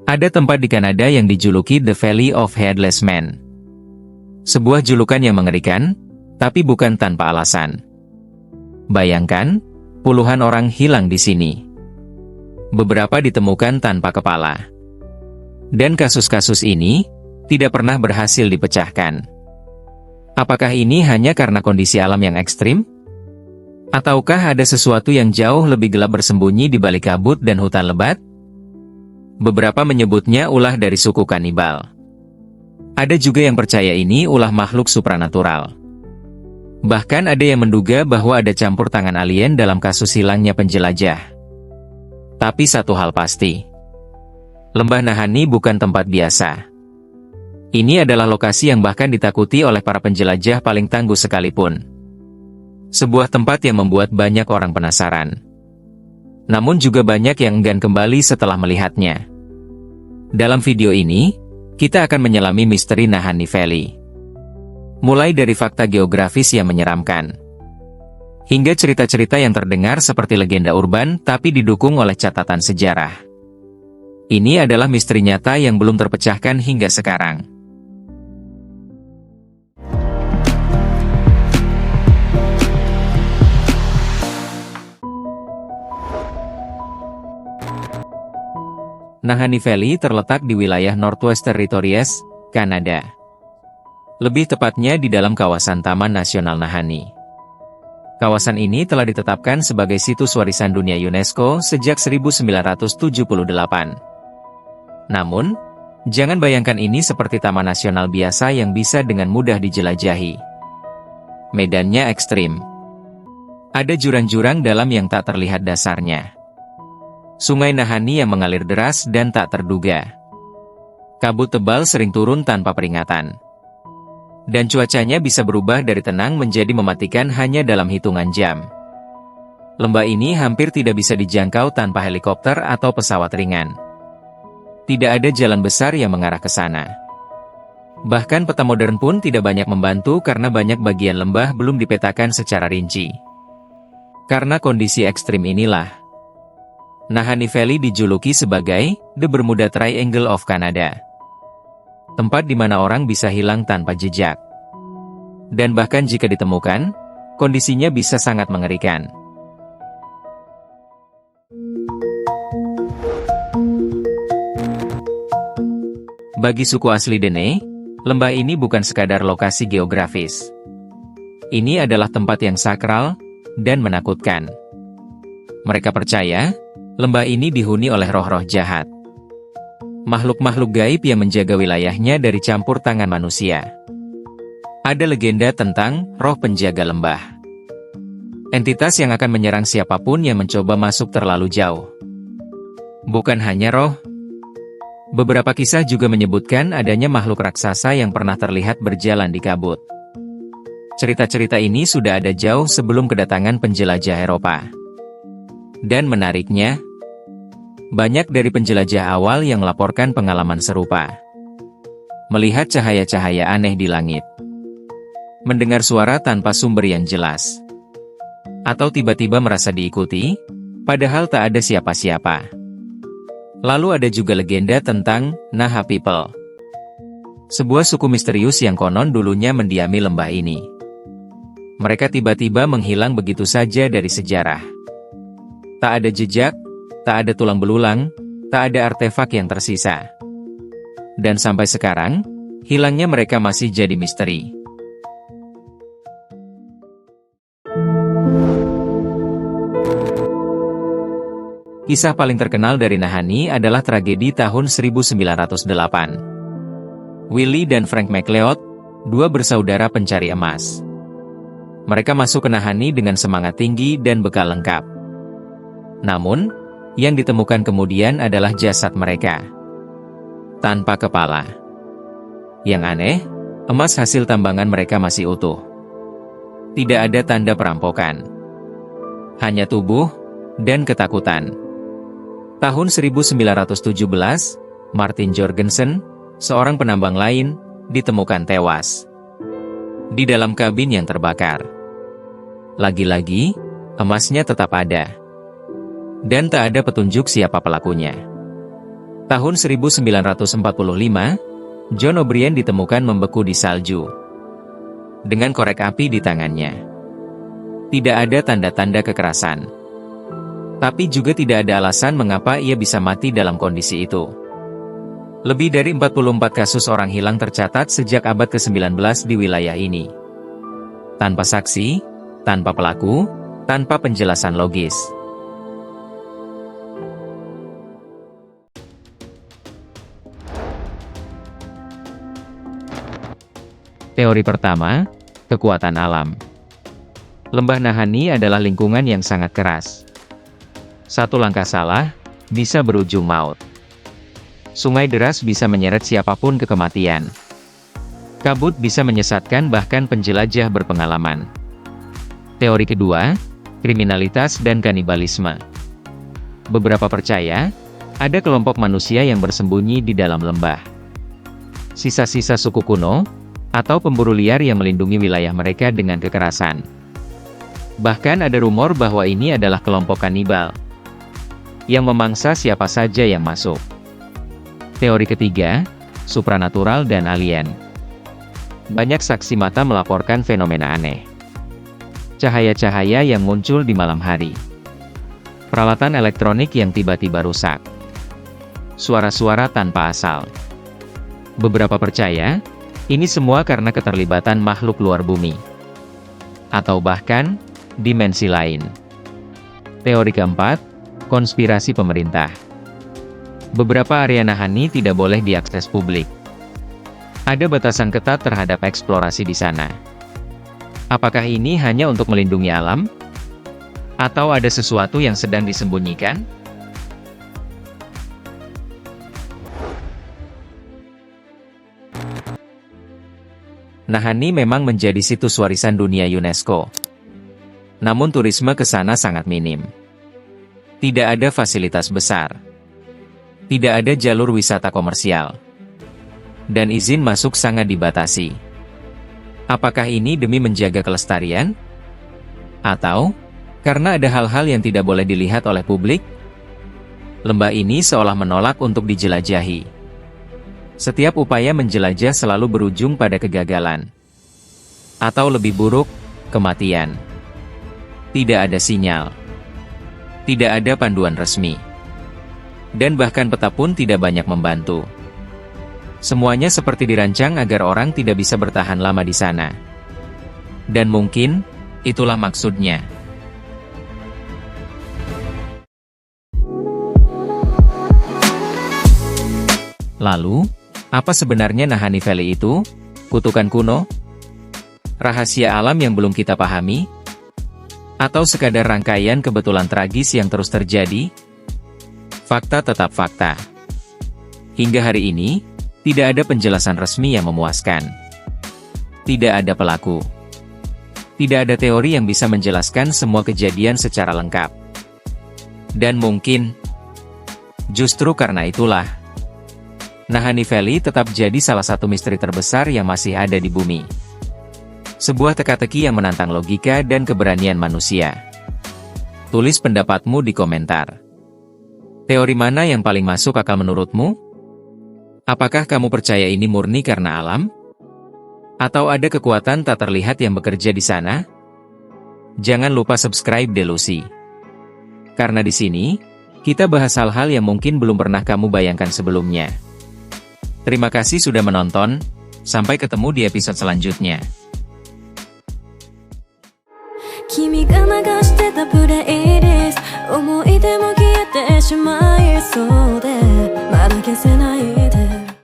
Ada tempat di Kanada yang dijuluki The Valley of Headless Men. Sebuah julukan yang mengerikan, tapi bukan tanpa alasan. Bayangkan, puluhan orang hilang di sini. Beberapa ditemukan tanpa kepala. Dan kasus-kasus ini tidak pernah berhasil dipecahkan. Apakah ini hanya karena kondisi alam yang ekstrim? Ataukah ada sesuatu yang jauh lebih gelap bersembunyi di balik kabut dan hutan lebat? Beberapa menyebutnya ulah dari suku kanibal. Ada juga yang percaya ini ulah makhluk supranatural. Bahkan ada yang menduga bahwa ada campur tangan alien dalam kasus hilangnya penjelajah. Tapi satu hal pasti, Lembah Nahanni bukan tempat biasa. Ini adalah lokasi yang bahkan ditakuti oleh para penjelajah paling tangguh sekalipun. Sebuah tempat yang membuat banyak orang penasaran. Namun juga banyak yang enggan kembali setelah melihatnya. Dalam video ini, kita akan menyelami misteri Nahanni Valley. Mulai dari fakta geografis yang menyeramkan, hingga cerita-cerita yang terdengar seperti legenda urban tapi didukung oleh catatan sejarah. Ini adalah misteri nyata yang belum terpecahkan hingga sekarang. Nahanni Valley terletak di wilayah Northwest Territories, Kanada. Lebih tepatnya di dalam kawasan Taman Nasional Nahanni. Kawasan ini telah ditetapkan sebagai situs warisan dunia UNESCO sejak 1978. Namun, jangan bayangkan ini seperti taman nasional biasa yang bisa dengan mudah dijelajahi. Medannya ekstrim. Ada jurang-jurang dalam yang tak terlihat dasarnya. Sungai Nahanni yang mengalir deras dan tak terduga. Kabut tebal sering turun tanpa peringatan. Dan cuacanya bisa berubah dari tenang menjadi mematikan hanya dalam hitungan jam. Lembah ini hampir tidak bisa dijangkau tanpa helikopter atau pesawat ringan. Tidak ada jalan besar yang mengarah ke sana. Bahkan peta modern pun tidak banyak membantu karena banyak bagian lembah belum dipetakan secara rinci. Karena kondisi ekstrim inilah, Nahanni Valley dijuluki sebagai The Bermuda Triangle of Canada. Tempat di mana orang bisa hilang tanpa jejak. Dan bahkan jika ditemukan, kondisinya bisa sangat mengerikan. Bagi suku asli Dene, lembah ini bukan sekadar lokasi geografis. Ini adalah tempat yang sakral dan menakutkan. Mereka percaya, lembah ini dihuni oleh roh-roh jahat. Makhluk-makhluk gaib yang menjaga wilayahnya dari campur tangan manusia. Ada legenda tentang roh penjaga lembah. Entitas yang akan menyerang siapapun yang mencoba masuk terlalu jauh. Bukan hanya roh. Beberapa kisah juga menyebutkan adanya makhluk raksasa yang pernah terlihat berjalan di kabut. Cerita-cerita ini sudah ada jauh sebelum kedatangan penjelajah Eropa. Dan menariknya, banyak dari penjelajah awal yang melaporkan pengalaman serupa. Melihat cahaya-cahaya aneh di langit. Mendengar suara tanpa sumber yang jelas. Atau tiba-tiba merasa diikuti, padahal tak ada siapa-siapa. Lalu ada juga legenda tentang Naha People. Sebuah suku misterius yang konon dulunya mendiami lembah ini. Mereka tiba-tiba menghilang begitu saja dari sejarah. Tak ada jejak, tak ada tulang belulang, tak ada artefak yang tersisa. Dan sampai sekarang, hilangnya mereka masih jadi misteri. Kisah paling terkenal dari Nahanni adalah tragedi tahun 1908. Willie dan Frank McLeod, dua bersaudara pencari emas. Mereka masuk ke Nahanni dengan semangat tinggi dan bekal lengkap. Namun, yang ditemukan kemudian adalah jasad mereka. Tanpa kepala. Yang aneh, emas hasil tambangan mereka masih utuh. Tidak ada tanda perampokan. Hanya tubuh dan ketakutan. Tahun 1917, Martin Jorgensen, seorang penambang lain, ditemukan tewas di dalam kabin yang terbakar. Lagi-lagi, emasnya tetap ada. Dan tak ada petunjuk siapa pelakunya. Tahun 1945, John O'Brien ditemukan membeku di salju, dengan korek api di tangannya. Tidak ada tanda-tanda kekerasan. Tapi juga tidak ada alasan mengapa ia bisa mati dalam kondisi itu. Lebih dari 44 kasus orang hilang tercatat sejak abad ke-19 di wilayah ini. Tanpa saksi, tanpa pelaku, tanpa penjelasan logis. Teori pertama, kekuatan alam. Lembah Nahanni adalah lingkungan yang sangat keras. Satu langkah salah, bisa berujung maut. Sungai deras bisa menyeret siapapun ke kematian. Kabut bisa menyesatkan bahkan penjelajah berpengalaman. Teori kedua, kriminalitas dan kanibalisme. Beberapa percaya, ada kelompok manusia yang bersembunyi di dalam lembah. Sisa-sisa suku kuno, atau pemburu liar yang melindungi wilayah mereka dengan kekerasan. Bahkan ada rumor bahwa ini adalah kelompok kanibal yang memangsa siapa saja yang masuk. Teori ketiga, supranatural dan alien. Banyak saksi mata melaporkan fenomena aneh. Cahaya-cahaya yang muncul di malam hari. Peralatan elektronik yang tiba-tiba rusak. Suara-suara tanpa asal. Beberapa percaya, ini semua karena keterlibatan makhluk luar bumi. Atau bahkan, dimensi lain. Teori keempat, konspirasi pemerintah. Beberapa area Nahanni tidak boleh diakses publik. Ada batasan ketat terhadap eksplorasi di sana. Apakah ini hanya untuk melindungi alam? Atau ada sesuatu yang sedang disembunyikan? Nahanni memang menjadi situs warisan dunia UNESCO. Namun turisme ke sana sangat minim. Tidak ada fasilitas besar. Tidak ada jalur wisata komersial. Dan izin masuk sangat dibatasi. Apakah ini demi menjaga kelestarian? Atau, karena ada hal-hal yang tidak boleh dilihat oleh publik? Lembah ini seolah menolak untuk dijelajahi. Setiap upaya menjelajah selalu berujung pada kegagalan. Atau lebih buruk, kematian. Tidak ada sinyal. Tidak ada panduan resmi. Dan bahkan peta pun tidak banyak membantu. Semuanya seperti dirancang agar orang tidak bisa bertahan lama di sana. Dan mungkin, itulah maksudnya. Lalu, apa sebenarnya Nahanni Valley itu? Kutukan kuno? Rahasia alam yang belum kita pahami? Atau sekadar rangkaian kebetulan tragis yang terus terjadi? Fakta tetap fakta. Hingga hari ini, tidak ada penjelasan resmi yang memuaskan. Tidak ada pelaku. Tidak ada teori yang bisa menjelaskan semua kejadian secara lengkap. Dan mungkin, justru karena itulah, Nahanni Valley tetap jadi salah satu misteri terbesar yang masih ada di bumi. Sebuah teka-teki yang menantang logika dan keberanian manusia. Tulis pendapatmu di komentar. Teori mana yang paling masuk akal menurutmu? Apakah kamu percaya ini murni karena alam? Atau ada kekuatan tak terlihat yang bekerja di sana? Jangan lupa subscribe Delusi. Karena di sini, kita bahas hal-hal yang mungkin belum pernah kamu bayangkan sebelumnya. Terima kasih sudah menonton, sampai ketemu di episode selanjutnya. 君が流してたプレイリスト思い出も消えてしまいそうだ